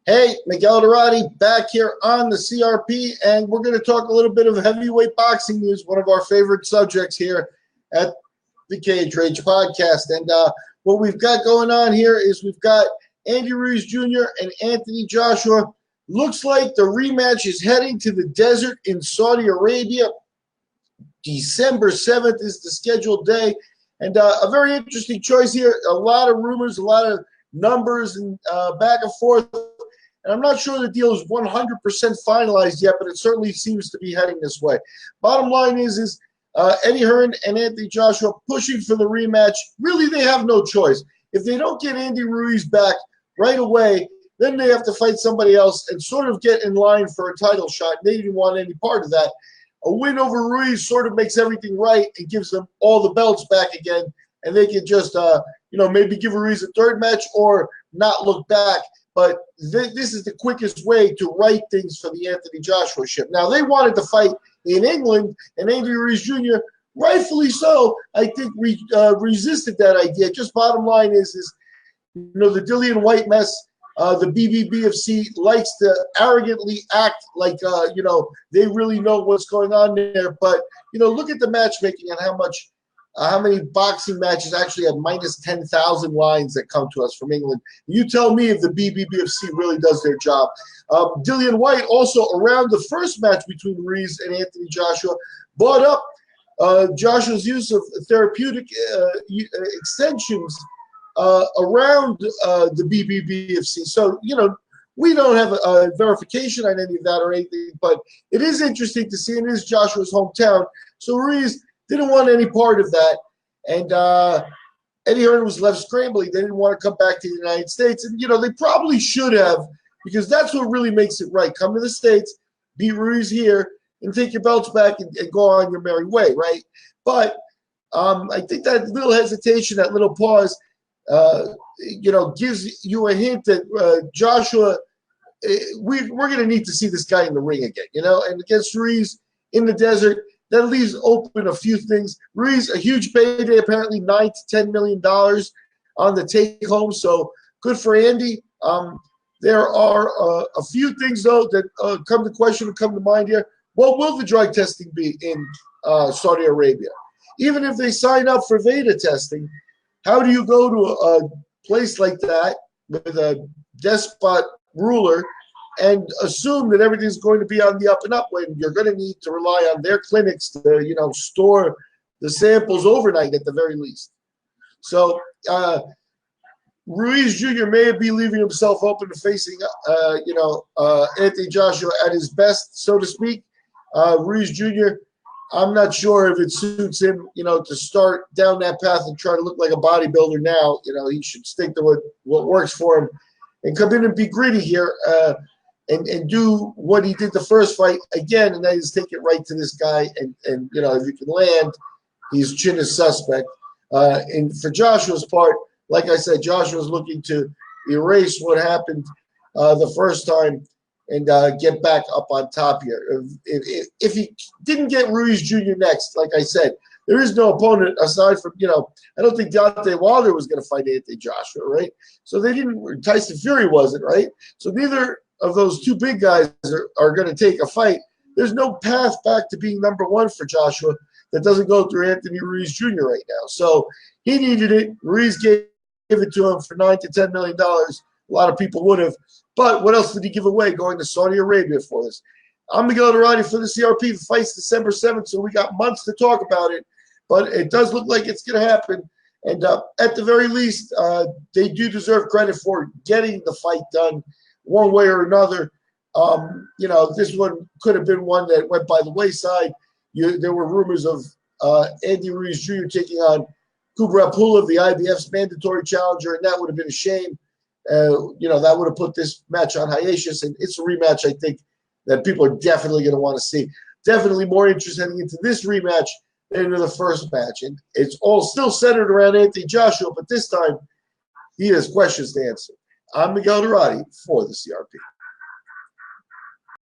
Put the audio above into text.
Hey, Miguel Dorati back here on the CRP, and we're going to talk a little bit of heavyweight boxing news, one of our favorite subjects here at the Cage Rage podcast. And what we've got going on here is we've got Andy Ruiz Jr. and Anthony Joshua. Looks like the rematch is heading to the desert in Saudi Arabia. December 7th is the scheduled day. And a very interesting choice here. A lot of rumors, a lot of numbers, and back and forth. And I'm not sure the deal is 100% finalized yet, but it certainly seems to be heading this way. Bottom line is Eddie Hearn and Anthony Joshua pushing for the rematch. Really, they have no choice. If they don't get Andy Ruiz back right away, then they have to fight somebody else and sort of get in line for a title shot. They didn't want any part of that. A win over Ruiz sort of makes everything right and gives them all the belts back again, and they can just, maybe give Ruiz a third match or not look back. But this is the quickest way to right things for the Anthony Joshua ship. Now, they wanted to fight in England, and Andy Ruiz Jr., rightfully so, I think, resisted that idea. Just bottom line is the Dillian White mess, the BBBFC likes to arrogantly act like, they really know what's going on there. But, look at the matchmaking and how many boxing matches actually have minus 10,000 lines that come to us from England. You tell me if the BBBFC really does their job. Dillian White also, around the first match between Ruiz and Anthony Joshua, brought up Joshua's use of therapeutic extensions around the BBBFC. So, we don't have a verification on any of that or anything, but it is interesting to see. It is Joshua's hometown. So Ruiz didn't want any part of that. And Eddie Hearn was left scrambling. They didn't want to come back to the United States. And, they probably should have, because that's what really makes it right. Come to the States, beat Ruiz here, and take your belts back and go on your merry way, right? But I think that little hesitation, that little pause, gives you a hint that Joshua, we're going to need to see this guy in the ring again, and against Ruiz in the desert. That leaves open a few things. Ruiz, a huge payday, apparently $9 to $10 million on the take home. So good for Andy. There are a few things, though, that come to mind here. What will the drug testing be in Saudi Arabia? Even if they sign up for Veda testing, how do you go to a place like that with a despot ruler and assume that everything's going to be on the up and up when you're going to need to rely on their clinics to, store the samples overnight at the very least? So Ruiz Jr. may be leaving himself open to facing, Anthony Joshua at his best, so to speak. Ruiz Jr., I'm not sure if it suits him, to start down that path and try to look like a bodybuilder now. He should stick to what works for him and come in and be gritty here. And do what he did the first fight again, and that is take it right to this guy. And if you can land, his chin is suspect. And for Joshua's part, like I said, Joshua's looking to erase what happened the first time and get back up on top here. If he didn't get Ruiz Jr. next, like I said, there is no opponent aside from, I don't think Deontay Wilder was going to fight Anthony Joshua, right? So they didn't, Tyson Fury wasn't, right? So neither of those two big guys are going to take a fight. There's no path back to being number one for Joshua that doesn't go through Anthony Ruiz Jr. right now. So he needed it. Ruiz gave it to him for $9 to $10 million. A lot of people would have. But what else did he give away going to Saudi Arabia for this? I'm Miguel Dorati for the CRP. The fight's December 7th, so we got months to talk about it. But it does look like it's going to happen. And at the very least, they do deserve credit for getting the fight done one way or another. This one could have been one that went by the wayside. There were rumors of Andy Ruiz Jr. taking on Kubrat Pulev, the IBF's mandatory challenger, and that would have been a shame. That would have put this match on hiatus, and it's a rematch I think that people are definitely going to want to see. Definitely more interest heading into this rematch than into the first match. And it's all still centered around Anthony Joshua, but this time he has questions to answer. I'm Miguel Dorati for the CRP.